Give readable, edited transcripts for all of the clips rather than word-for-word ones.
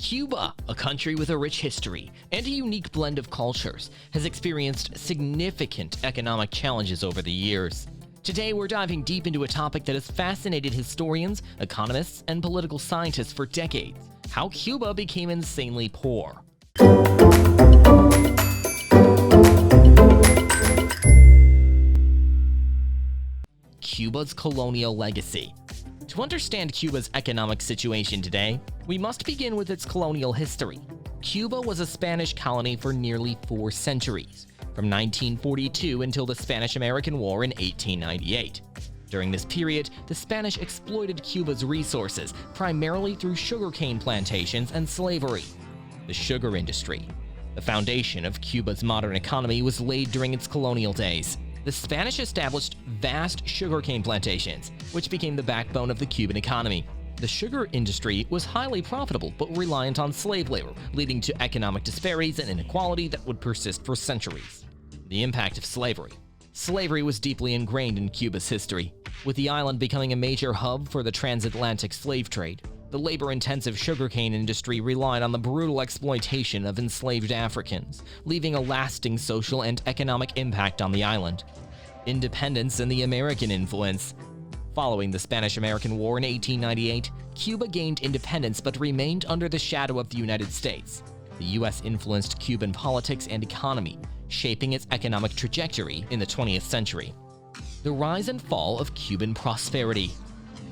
Cuba, a country with a rich history and a unique blend of cultures, has experienced significant economic challenges over the years. Today, we're diving deep into a topic that has fascinated historians, economists, and political scientists for decades: how Cuba became insanely poor. Cuba's colonial legacy. To understand Cuba's economic situation today, we must begin with its colonial history. Cuba was a Spanish colony for nearly 4 centuries, from 1942 until the Spanish-American War in 1898. During this period, the Spanish exploited Cuba's resources primarily through sugarcane plantations and slavery. The sugar industry, the foundation of Cuba's modern economy, was laid during its colonial days. The Spanish established vast sugarcane plantations, which became the backbone of the Cuban economy. The sugar industry was highly profitable but reliant on slave labor, leading to economic disparities and inequality that would persist for centuries. The impact of slavery. Slavery was deeply ingrained in Cuba's history, with the island becoming a major hub for the transatlantic slave trade. The labor-intensive sugarcane industry relied on the brutal exploitation of enslaved Africans, leaving a lasting social and economic impact on the island. Independence and the American influence. Following the Spanish-American War in 1898, Cuba gained independence but remained under the shadow of the United States. The U.S. influenced Cuban politics and economy, shaping its economic trajectory in the 20th century. The rise and fall of Cuban prosperity.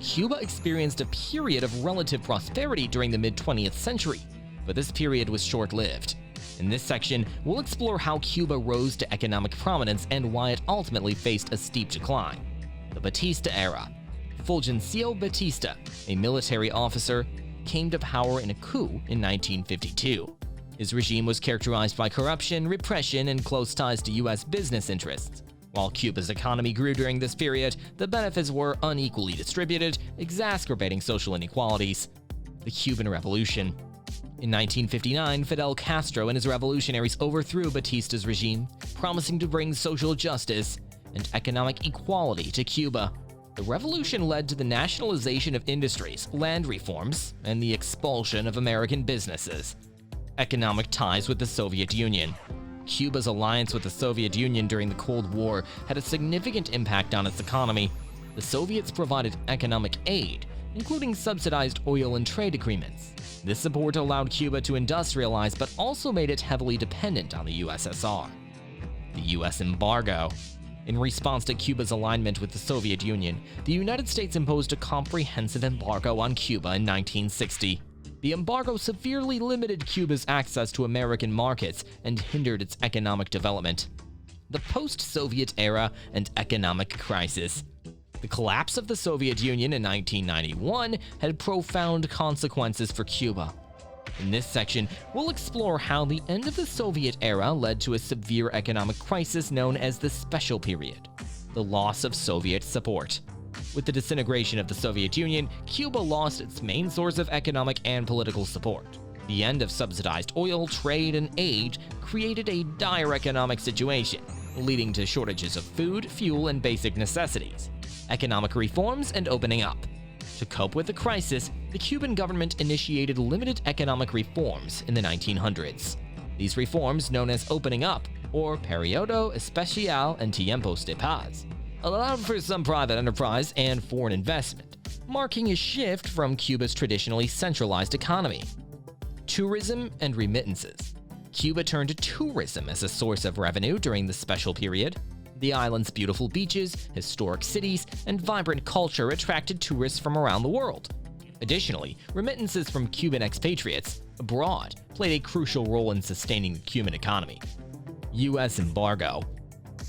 Cuba experienced a period of relative prosperity during the mid-20th century, but this period was short-lived. In this section, we'll explore how Cuba rose to economic prominence and why it ultimately faced a steep decline. The Batista era. Fulgencio Batista, a military officer, came to power in a coup in 1952. His regime was characterized by corruption, repression, and close ties to U.S. business interests. While Cuba's economy grew during this period, the benefits were unequally distributed, exacerbating social inequalities. The Cuban Revolution. In 1959, Fidel Castro and his revolutionaries overthrew Batista's regime, promising to bring social justice and economic equality to Cuba. The revolution led to the nationalization of industries, land reforms, and the expulsion of American businesses. Economic ties with the Soviet Union. Cuba's alliance with the Soviet Union during the Cold War had a significant impact on its economy. The Soviets provided economic aid, including subsidized oil and trade agreements. This support allowed Cuba to industrialize but also made it heavily dependent on the USSR. The U.S. embargo. In response to Cuba's alignment with the Soviet Union, the United States imposed a comprehensive embargo on Cuba in 1960. The embargo severely limited Cuba's access to American markets and hindered its economic development. The post-Soviet era and economic crisis. The collapse of the Soviet Union in 1991 had profound consequences for Cuba. In this section, we'll explore how the end of the Soviet era led to a severe economic crisis known as the Special Period, the loss of Soviet support. With the disintegration of the Soviet Union, Cuba lost its main source of economic and political support. The end of subsidized oil, trade, and aid created a dire economic situation, leading to shortages of food, fuel, and basic necessities. Economic reforms and opening up. To cope with the crisis, the Cuban government initiated limited economic reforms in the 1900s. These reforms, known as opening up, or Periodo Especial en Tiempos de Paz, allowed for some private enterprise and foreign investment, marking a shift from Cuba's traditionally centralized economy. Tourism and remittances. Cuba turned to tourism as a source of revenue during the Special Period. The island's beautiful beaches, historic cities, and vibrant culture attracted tourists from around the world. Additionally, remittances from Cuban expatriates abroad played a crucial role in sustaining the Cuban economy. U.S. embargo.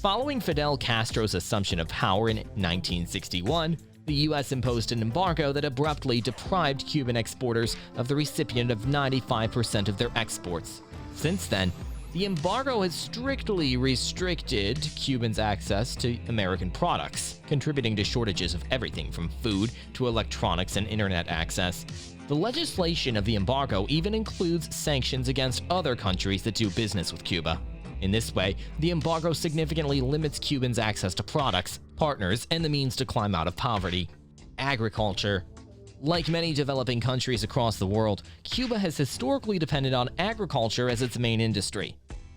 Following Fidel Castro's assumption of power in 1961, the U.S. imposed an embargo that abruptly deprived Cuban exporters of the recipient of 95% of their exports. Since then, the embargo has strictly restricted Cubans' access to American products, contributing to shortages of everything from food to electronics and internet access. The legislation of the embargo even includes sanctions against other countries that do business with Cuba. In this way, the embargo significantly limits Cubans' access to products, partners, and the means to climb out of poverty. Agriculture. Like many developing countries across the world, Cuba has historically depended on agriculture as its main industry.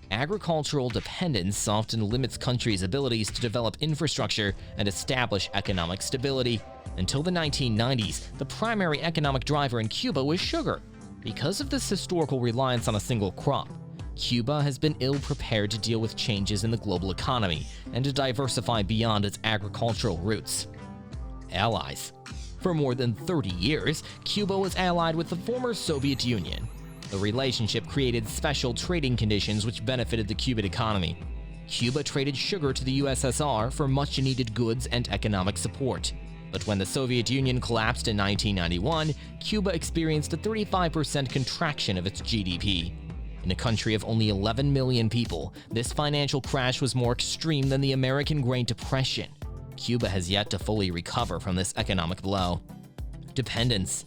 Agricultural dependence often limits countries' abilities to develop infrastructure and establish economic stability. Until the 1990s, the primary economic driver in Cuba was sugar. Because of this historical reliance on a single crop, Cuba has been ill-prepared to deal with changes in the global economy and to diversify beyond its agricultural roots. Allies. For more than 30 years, Cuba was allied with the former Soviet Union. The relationship created special trading conditions which benefited the Cuban economy. Cuba traded sugar to the USSR for much-needed goods and economic support. But when the Soviet Union collapsed in 1991, Cuba experienced a 35% contraction of its GDP. In a country of only 11 million people, this financial crash was more extreme than the American Great Depression. Cuba has yet to fully recover from this economic blow. Dependence.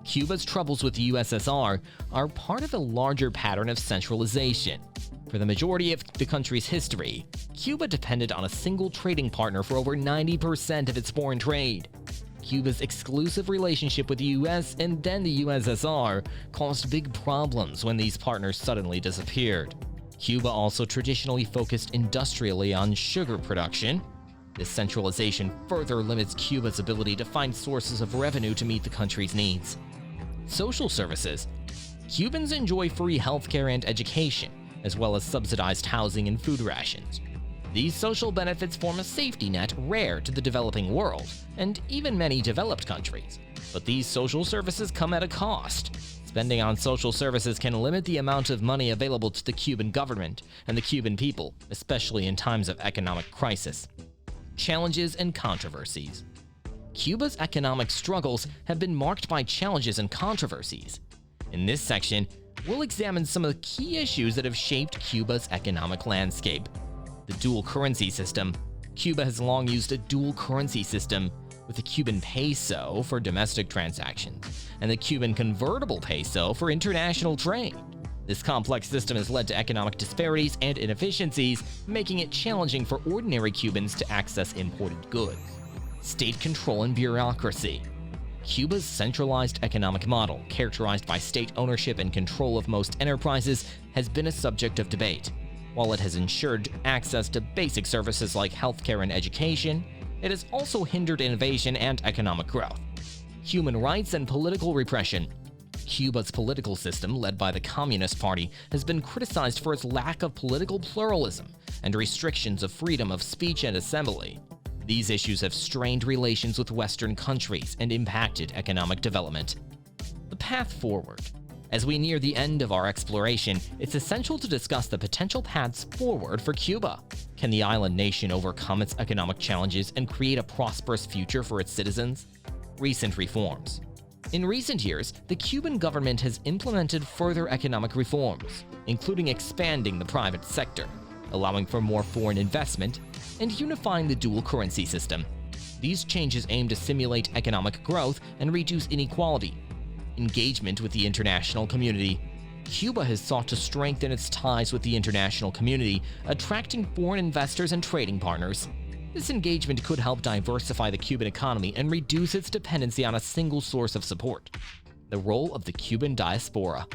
Cuba's troubles with the USSR are part of a larger pattern of centralization. For the majority of the country's history, Cuba depended on a single trading partner for over 90% of its foreign trade. Cuba's exclusive relationship with the US and then the USSR caused big problems when these partners suddenly disappeared. Cuba also traditionally focused industrially on sugar production. This centralization further limits Cuba's ability to find sources of revenue to meet the country's needs. Social services. Cubans enjoy free healthcare and education, as well as subsidized housing and food rations. These social benefits form a safety net rare to the developing world, and even many developed countries. But these social services come at a cost. Spending on social services can limit the amount of money available to the Cuban government and the Cuban people, especially in times of economic crisis. Challenges and controversies. Cuba's economic struggles have been marked by challenges and controversies. In this section, we'll examine some of the key issues that have shaped Cuba's economic landscape. The dual currency system. Cuba has long used a dual currency system, with the Cuban peso for domestic transactions and the Cuban convertible peso for international trade. This complex system has led to economic disparities and inefficiencies, making it challenging for ordinary Cubans to access imported goods. State control and bureaucracy. Cuba's centralized economic model, characterized by state ownership and control of most enterprises, has been a subject of debate. While it has ensured access to basic services like healthcare and education, it has also hindered innovation and economic growth. Human rights and political repression. Cuba's political system, led by the Communist Party, has been criticized for its lack of political pluralism and restrictions of freedom of speech and assembly. These issues have strained relations with Western countries and impacted economic development. The path forward. As we near the end of our exploration, it's essential to discuss the potential paths forward for Cuba. Can the island nation overcome its economic challenges and create a prosperous future for its citizens? Recent reforms. In recent years, the Cuban government has implemented further economic reforms, including expanding the private sector, allowing for more foreign investment, and unifying the dual currency system. These changes aim to stimulate economic growth and reduce inequality. Engagement with the international community. Cuba has sought to strengthen its ties with the international community, attracting foreign investors and trading partners. This engagement could help diversify the Cuban economy and reduce its dependency on a single source of support. The role of the Cuban diaspora.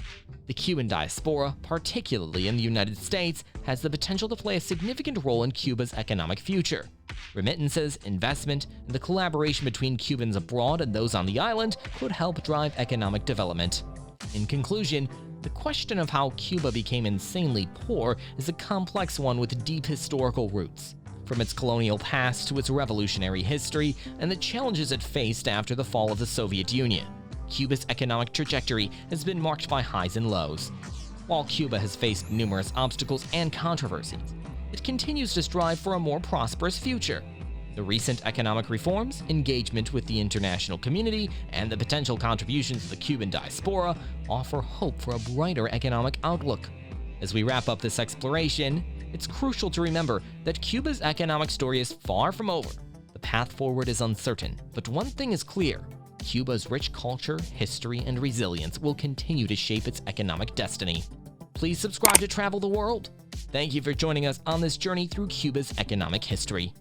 The Cuban diaspora, particularly in the United States, has the potential to play a significant role in Cuba's economic future. Remittances, investment, and the collaboration between Cubans abroad and those on the island could help drive economic development. In conclusion, the question of how Cuba became insanely poor is a complex one with deep historical roots. From its colonial past to its revolutionary history and the challenges it faced after the fall of the Soviet Union, Cuba's economic trajectory has been marked by highs and lows. While Cuba has faced numerous obstacles and controversies, it continues to strive for a more prosperous future. The recent economic reforms, engagement with the international community, and the potential contributions of the Cuban diaspora offer hope for a brighter economic outlook. As we wrap up this exploration, it's crucial to remember that Cuba's economic story is far from over. The path forward is uncertain, but one thing is clear: Cuba's rich culture, history, and resilience will continue to shape its economic destiny. Please subscribe to Travel the World. Thank you for joining us on this journey through Cuba's economic history.